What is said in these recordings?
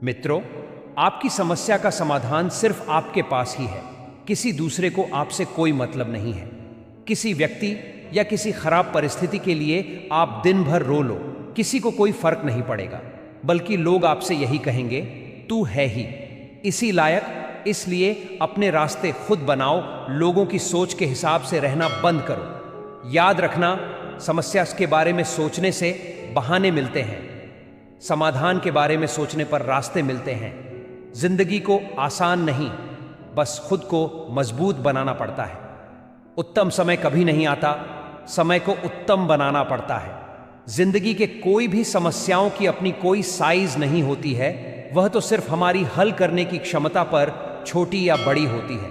मित्रों, आपकी समस्या का समाधान सिर्फ आपके पास ही है। किसी दूसरे को आपसे कोई मतलब नहीं है। किसी व्यक्ति या किसी खराब परिस्थिति के लिए आप दिन भर रो लो, किसी को कोई फर्क नहीं पड़ेगा, बल्कि लोग आपसे यही कहेंगे, तू है ही इसी लायक। इसलिए अपने रास्ते खुद बनाओ, लोगों की सोच के हिसाब से रहना बंद करो। याद रखना, समस्या के बारे में सोचने से बहाने मिलते हैं, समाधान के बारे में सोचने पर रास्ते मिलते हैं। जिंदगी को आसान नहीं, बस खुद को मजबूत बनाना पड़ता है। उत्तम समय कभी नहीं आता, समय को उत्तम बनाना पड़ता है। जिंदगी के कोई भी समस्याओं की अपनी कोई साइज नहीं होती है, वह तो सिर्फ हमारी हल करने की क्षमता पर छोटी या बड़ी होती है।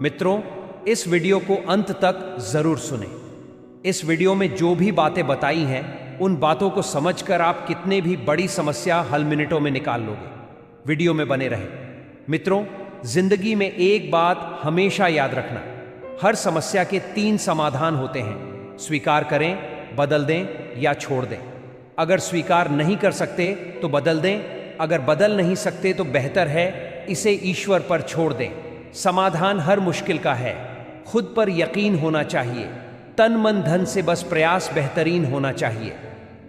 मित्रों, इस वीडियो को अंत तक जरूर सुनें। इस वीडियो में जो भी बातें बताई हैं, उन बातों को समझकर आप कितने भी बड़ी समस्या हल मिनटों में निकाल लोगे। वीडियो में बने रहें। मित्रों, जिंदगी में एक बात हमेशा याद रखना, हर समस्या के 3 समाधान होते हैं। स्वीकार करें, बदल दें या छोड़ दें। अगर स्वीकार नहीं कर सकते तो बदल दें, अगर बदल नहीं सकते तो बेहतर है इसे ईश्वर पर छोड़ दें। समाधान हर मुश्किल का है। खुद पर यकीन होना चाहिए, तन मन धन से बस प्रयास बेहतरीन होना चाहिए।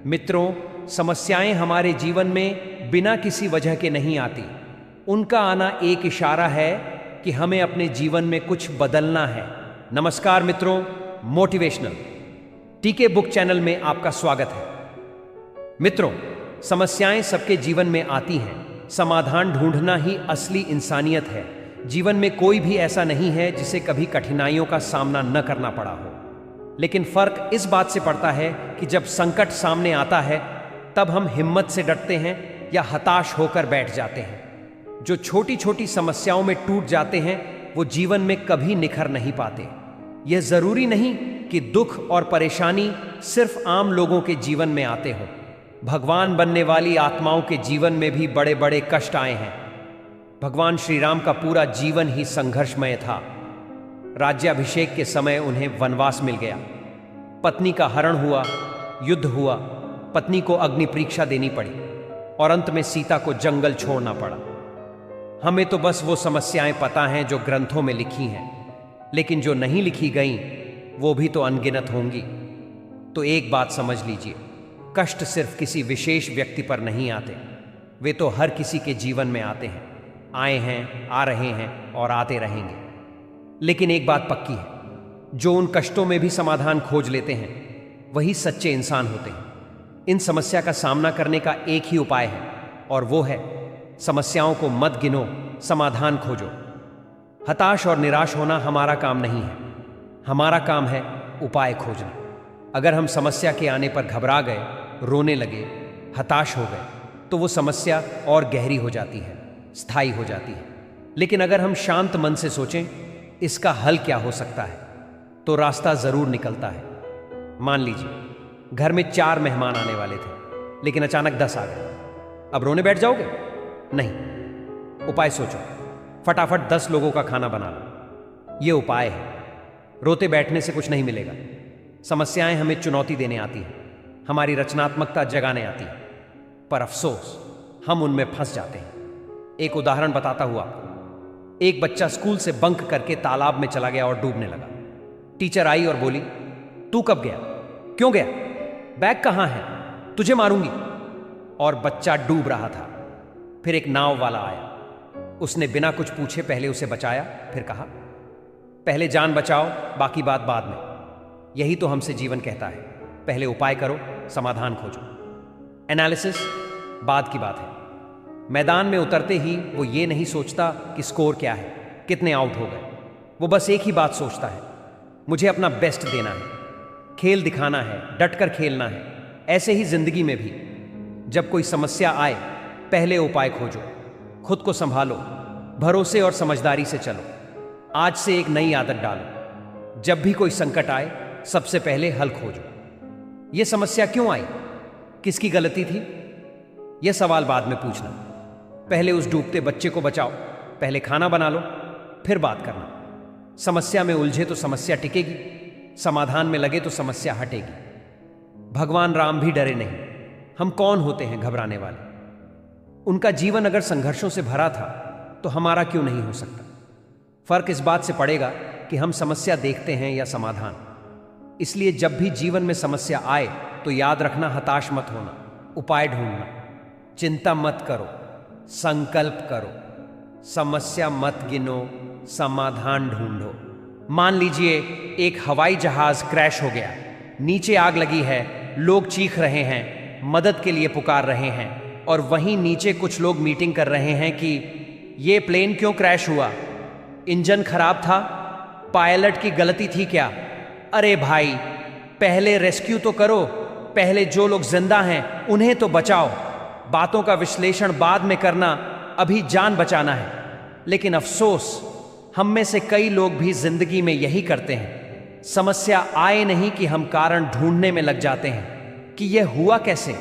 मित्रों, समस्याएं हमारे जीवन में बिना किसी वजह के नहीं आती। उनका आना एक इशारा है कि हमें अपने जीवन में कुछ बदलना है। नमस्कार मित्रों, मोटिवेशनल टीके बुक चैनल में आपका स्वागत है। मित्रों, समस्याएं सबके जीवन में आती हैं। समाधान ढूंढना ही असली इंसानियत है। जीवन में कोई भी ऐसा नहीं है जिसे कभी कठिनाइयों का सामना न करना पड़ा हो, लेकिन फर्क इस बात से पड़ता है कि जब संकट सामने आता है तब हम हिम्मत से डटते हैं या हताश होकर बैठ जाते हैं। जो छोटी छोटी समस्याओं में टूट जाते हैं वो जीवन में कभी निखर नहीं पाते। यह जरूरी नहीं कि दुख और परेशानी सिर्फ आम लोगों के जीवन में आते हों। भगवान बनने वाली आत्माओं के जीवन में भी बड़े बड़े कष्ट आए हैं। भगवान श्री राम का पूरा जीवन ही संघर्षमय था। राज्याभिषेक के समय उन्हें वनवास मिल गया, पत्नी का हरण हुआ, युद्ध हुआ, पत्नी को अग्नि परीक्षा देनी पड़ी और अंत में सीता को जंगल छोड़ना पड़ा। हमें तो बस वो समस्याएं पता हैं जो ग्रंथों में लिखी हैं, लेकिन जो नहीं लिखी गईं वो भी तो अनगिनत होंगी। तो एक बात समझ लीजिए, कष्ट सिर्फ किसी विशेष व्यक्ति पर नहीं आते, वे तो हर किसी के जीवन में आते हैं, आए हैं, आ रहे हैं और आते रहेंगे। लेकिन एक बात पक्की है, जो उन कष्टों में भी समाधान खोज लेते हैं वही सच्चे इंसान होते हैं। इन समस्या का सामना करने का एक ही उपाय है और वो है, समस्याओं को मत गिनो, समाधान खोजो। हताश और निराश होना हमारा काम नहीं है, हमारा काम है उपाय खोजना। अगर हम समस्या के आने पर घबरा गए, रोने लगे, हताश हो गए, तो वो समस्या और गहरी हो जाती है, स्थायी हो जाती है। लेकिन अगर हम शांत मन से सोचें इसका हल क्या हो सकता है, तो रास्ता जरूर निकलता है। मान लीजिए घर में 4 मेहमान आने वाले थे, लेकिन अचानक 10 आ गए। अब रोने बैठ जाओगे? नहीं, उपाय सोचो। फटाफट 10 लोगों का खाना बना लो। ये उपाय है। रोते बैठने से कुछ नहीं मिलेगा। समस्याएं हमें चुनौती देने आती हैं, हमारी रचनात्मकता जगाने आती है, पर अफसोस हम उनमें फंस जाते हैं। एक उदाहरण बताता हूं आपको। एक बच्चा स्कूल से बंक करके तालाब में चला गया और डूबने लगा। टीचर आई और बोली, तू कब गया? क्यों गया? बैग कहां है? तुझे मारूंगी। और बच्चा डूब रहा था। फिर एक नाव वाला आया, उसने बिना कुछ पूछे पहले उसे बचाया, फिर कहा, पहले जान बचाओ, बाकी बात बाद में। यही तो हमसे जीवन कहता है, पहले उपाय करो, समाधान खोजो। एनालिसिस बाद की बात है। मैदान में उतरते ही वो ये नहीं सोचता कि स्कोर क्या है, कितने आउट हो गए। वो बस एक ही बात सोचता है, मुझे अपना बेस्ट देना है, खेल दिखाना है, डटकर खेलना है। ऐसे ही जिंदगी में भी जब कोई समस्या आए, पहले उपाय खोजो, खुद को संभालो, भरोसे और समझदारी से चलो। आज से एक नई आदत डालो, जब भी कोई संकट आए सबसे पहले हल खोजो। यह समस्या क्यों आई, किसकी गलती थी, यह सवाल बाद में पूछना। पहले उस डूबते बच्चे को बचाओ, पहले खाना बना लो, फिर बात करना। समस्या में उलझे तो समस्या टिकेगी, समाधान में लगे तो समस्या हटेगी। भगवान राम भी डरे नहीं। हम कौन होते हैं घबराने वाले? उनका जीवन अगर संघर्षों से भरा था तो हमारा क्यों नहीं हो सकता? फर्क इस बात से पड़ेगा कि हम समस्या देखते हैं या समाधान। इसलिए जब भी जीवन में समस्या आए तो याद रखना, हताश मत होना, उपाय ढूंढना, चिंता मत करो, संकल्प करो, समस्या मत गिनो, समाधान ढूंढो। मान लीजिए एक हवाई जहाज क्रैश हो गया, नीचे आग लगी है, लोग चीख रहे हैं, मदद के लिए पुकार रहे हैं, और वहीं नीचे कुछ लोग मीटिंग कर रहे हैं कि ये प्लेन क्यों क्रैश हुआ, इंजन खराब था, पायलट की गलती थी क्या? अरे भाई, पहले रेस्क्यू तो करो, पहले जो लोग जिंदा हैं उन्हें तो बचाओ। बातों का विश्लेषण बाद में करना, अभी जान बचाना है। लेकिन अफसोस, हम में से कई लोग भी जिंदगी में यही करते हैं। समस्या आए नहीं कि हम कारण ढूंढने में लग जाते हैं कि यह हुआ कैसे,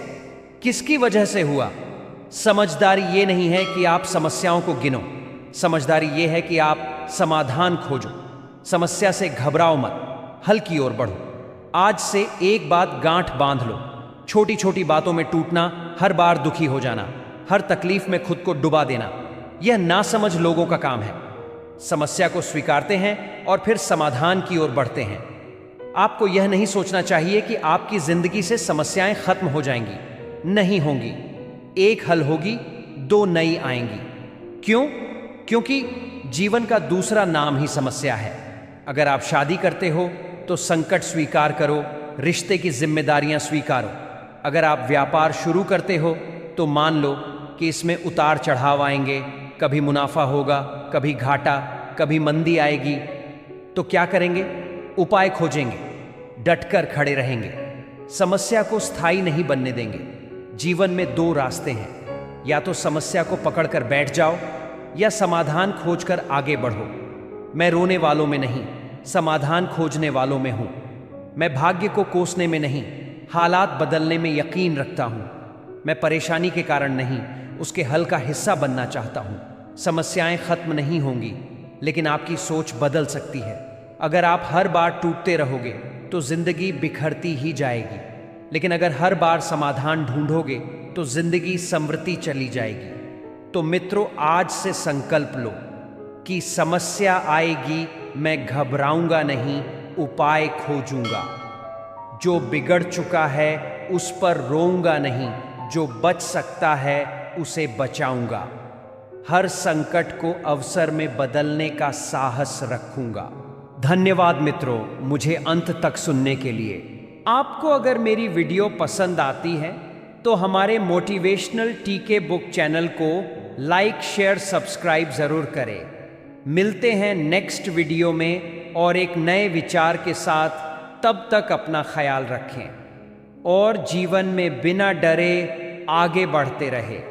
किसकी वजह से हुआ। समझदारी ये नहीं है कि आप समस्याओं को गिनो, समझदारी ये है कि आप समाधान खोजो। समस्या से घबराओ मत, हल की ओर बढ़ो। आज से एक बात गांठ बांध लो, छोटी छोटी बातों में टूटना, हर बार दुखी हो जाना, हर तकलीफ में खुद को डुबा देना, यह नासमझ लोगों का काम है। समस्या को स्वीकारते हैं और फिर समाधान की ओर बढ़ते हैं। आपको यह नहीं सोचना चाहिए कि आपकी जिंदगी से समस्याएं खत्म हो जाएंगी, नहीं होंगी। एक हल होगी, दो नई आएंगी। क्यों? क्योंकि जीवन का दूसरा नाम ही समस्या है। अगर आप शादी करते हो तो संकट स्वीकार करो, रिश्ते की जिम्मेदारियां स्वीकारो। अगर आप व्यापार शुरू करते हो तो मान लो कि इसमें उतार चढ़ाव आएंगे, कभी मुनाफा होगा, कभी घाटा, कभी मंदी आएगी। तो क्या करेंगे? उपाय खोजेंगे, डटकर खड़े रहेंगे, समस्या को स्थायी नहीं बनने देंगे। जीवन में दो रास्ते हैं, या तो समस्या को पकड़कर बैठ जाओ या समाधान खोजकर आगे बढ़ो। मैं रोने वालों में नहीं, समाधान खोजने वालों में हूं। मैं भाग्य को कोसने में नहीं, हालात बदलने में यकीन रखता हूं। मैं परेशानी के कारण नहीं, उसके हल का हिस्सा बनना चाहता हूं। समस्याएं खत्म नहीं होंगी, लेकिन आपकी सोच बदल सकती है। अगर आप हर बार टूटते रहोगे तो जिंदगी बिखरती ही जाएगी, लेकिन अगर हर बार समाधान ढूंढोगे तो जिंदगी समृद्धि चली जाएगी। तो मित्रों, आज से संकल्प लो कि समस्या आएगी, मैं घबराऊंगा नहीं, उपाय खोजूंगा। जो बिगड़ चुका है उस पर रोऊंगा नहीं, जो बच सकता है उसे बचाऊंगा। हर संकट को अवसर में बदलने का साहस रखूंगा। धन्यवाद मित्रों, मुझे अंत तक सुनने के लिए। आपको अगर मेरी वीडियो पसंद आती है तो हमारे मोटिवेशनल टीके बुक चैनल को लाइक, शेयर, सब्सक्राइब जरूर करें। मिलते हैं नेक्स्ट वीडियो में और एक नए विचार के साथ। तब तक अपना ख्याल रखें और जीवन में बिना डरे आगे बढ़ते रहें।